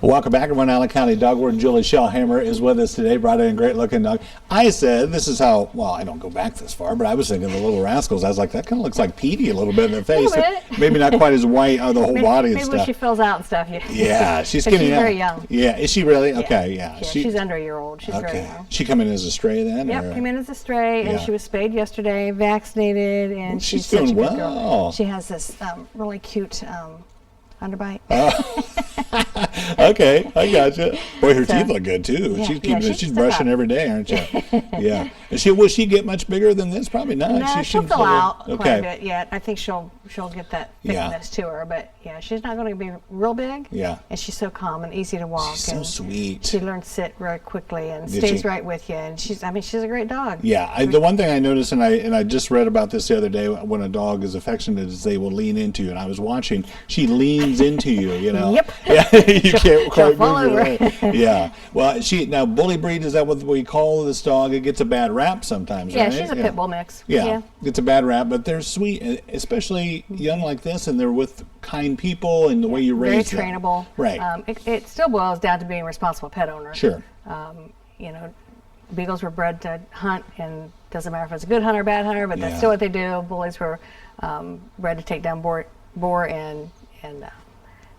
Welcome back, everyone. Allen County Dog Warden Julie Shellhammer is with us today. Brought in a great-looking dog. I said, this is how, well, I don't go back this far, but I was thinking the Little Rascals. I was like, that kind of looks like Petey a little bit in the face. Maybe not quite as white on the whole body and maybe stuff. Maybe when she fills out and stuff. Yeah, she's getting She's very young. Yeah, is she really? Okay, yeah. She's under a year old. She's very young. She come in as a stray then? Yep, came in as a stray, and she was spayed yesterday, vaccinated, and she's doing such a good well. girl. She has this really cute underbite. Okay, I gotcha. Boy, her teeth look good too. Yeah, she's brushing every day, aren't you? Yeah. Will she get much bigger than this? Probably not. No, she'll fill out quite a bit yet. I think she'll get that thickness to her, but yeah, she's not going to be real big. Yeah. And she's so calm and easy to walk. She's so sweet. She learns to sit very quickly and stays right with you. And she's a great dog. Yeah. The one thing I noticed, and I just read about this the other day, when a dog is affectionate, is they will lean into you. And I was watching. She leans into you. You know. Yep. Yeah. You can't quite fall move over. Right. Yeah. Well, now bully breed, is that what we call this dog? It gets a bad rap sometimes. Yeah, right? she's a pit bull mix. Yeah, it's a bad rap, but they're sweet, especially young like this, and they're with kind people and the way you raise them. Very trainable. Right. It still boils down to being a responsible pet owner. Sure. You know, beagles were bred to hunt, and doesn't matter if it's a good hunter or bad hunter, but that's still what they do. Bullies were bred to take down boar and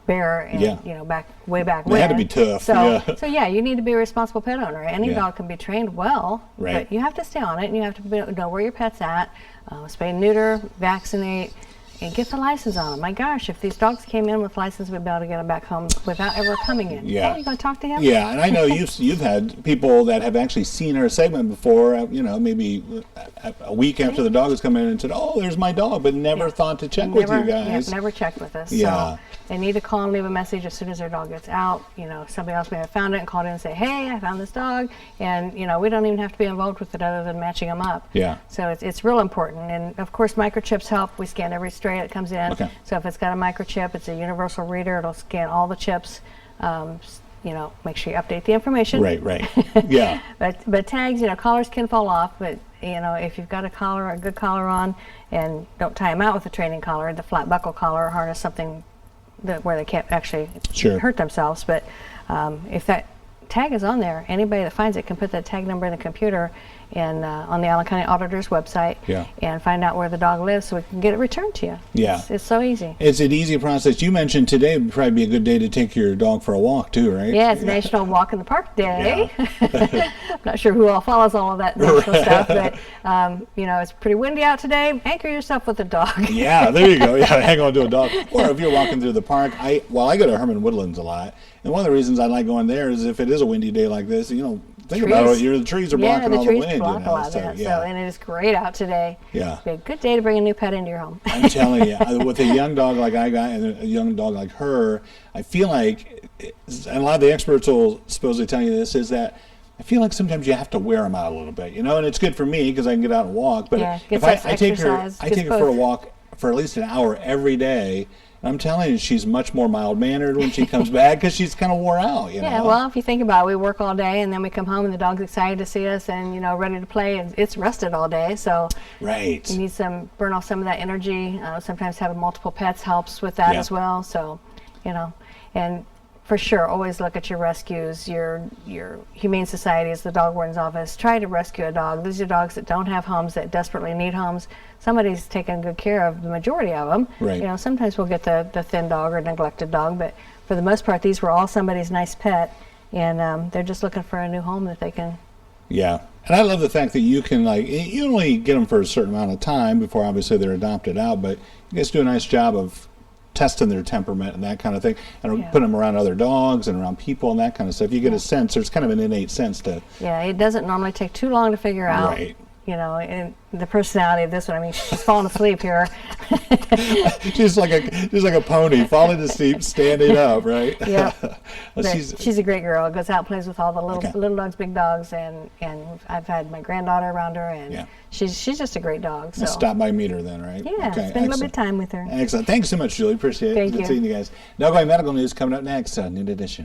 bear, and you know, way back when. They had to be tough. So yeah, you need to be a responsible pet owner. Any dog can be trained well, but you have to stay on it, and you have to know where your pet's at. Spay and neuter, vaccinate, and get the license on them. My gosh, if these dogs came in with license, we'd be able to get them back home without ever coming in. Yeah. Oh, you going to talk to him? Yeah, and I know you've had people that have actually seen our segment before, you know, maybe a week after the dog has come in and said, oh, there's my dog, but never thought to check with you guys. Never checked with us. Yeah. So they need to call and leave a message as soon as their dog gets out. You know, somebody else may have found it and called in and say, hey, I found this dog. And, you know, we don't even have to be involved with it other than matching them up. Yeah. So it's real important. And, of course, microchips help. We scan every stray that comes in. Okay. So if it's got a microchip, it's a universal reader. It'll scan all the chips. You know, make sure you update the information. Right. Yeah. But tags, you know, collars can fall off, but you know, if you've got a good collar on, and don't tie them out with a training collar, the flat buckle collar, harness something where they can't actually hurt themselves. But if that tag is on there, anybody that finds it can put that tag number in the computer and on the Allen County Auditor's website and find out where the dog lives so we can get it returned to you. Yeah. It's so easy. It's an easy process. You mentioned today would probably be a good day to take your dog for a walk too, right? Yeah, it's National Walk in the Park Day. I'm not sure who all follows all of that national stuff, but you know, it's pretty windy out today. Anchor yourself with a dog. Yeah, there you go. Yeah, hang on to a dog. Or if you're walking through the park, I go to Herman Woodlands a lot, and one of the reasons I like going there is if it is a windy day like this, you know, think about it. The trees are blocking all the wind. Yeah, the trees block a lot of that. So, and it is great out today. Yeah. Be a good day to bring a new pet into your home. I'm telling you, with a young dog like I got and a young dog like her, I feel like, and a lot of the experts will supposedly tell you this, is that I feel like sometimes you have to wear them out a little bit, you know, and it's good for me because I can get out and walk. But if I take her for a walk for at least an hour every day, I'm telling you, she's much more mild-mannered when she comes back because she's kind of wore out, you know. Yeah, well, if you think about it, we work all day and then we come home and the dog's excited to see us and, you know, ready to play, and it's rested all day. So you need burn off some of that energy. Sometimes having multiple pets helps with that as well. So, you know, and for sure, always look at your rescues, your Humane Societies, the Dog Warden's Office. Try to rescue a dog. These are dogs that don't have homes, that desperately need homes. Somebody's taking good care of the majority of them. Right. You know, sometimes we'll get the thin dog or neglected dog, but for the most part, these were all somebody's nice pet, and they're just looking for a new home that they can. Yeah. And I love the fact that you can, like, you only get them for a certain amount of time before obviously they're adopted out, but you guys do a nice job of testing their temperament and that kind of thing, and putting them around other dogs and around people and that kind of stuff. You get a sense, there's kind of an innate sense to. Yeah, it doesn't normally take too long to figure out. Right. You know, and the personality of this one. I mean, she's falling asleep here. she's like a pony, falling asleep, standing up, right? Yeah. She's a great girl. Goes out, plays with all the little dogs, big dogs, and I've had my granddaughter around her, and she's just a great dog. So stop by, meet her then, right? Yeah, spend a little bit of time with her. Excellent. Thanks so much, Julie. Appreciate it. Thank you. Good seeing you guys. Dog Medical News coming up next, Noon Edition.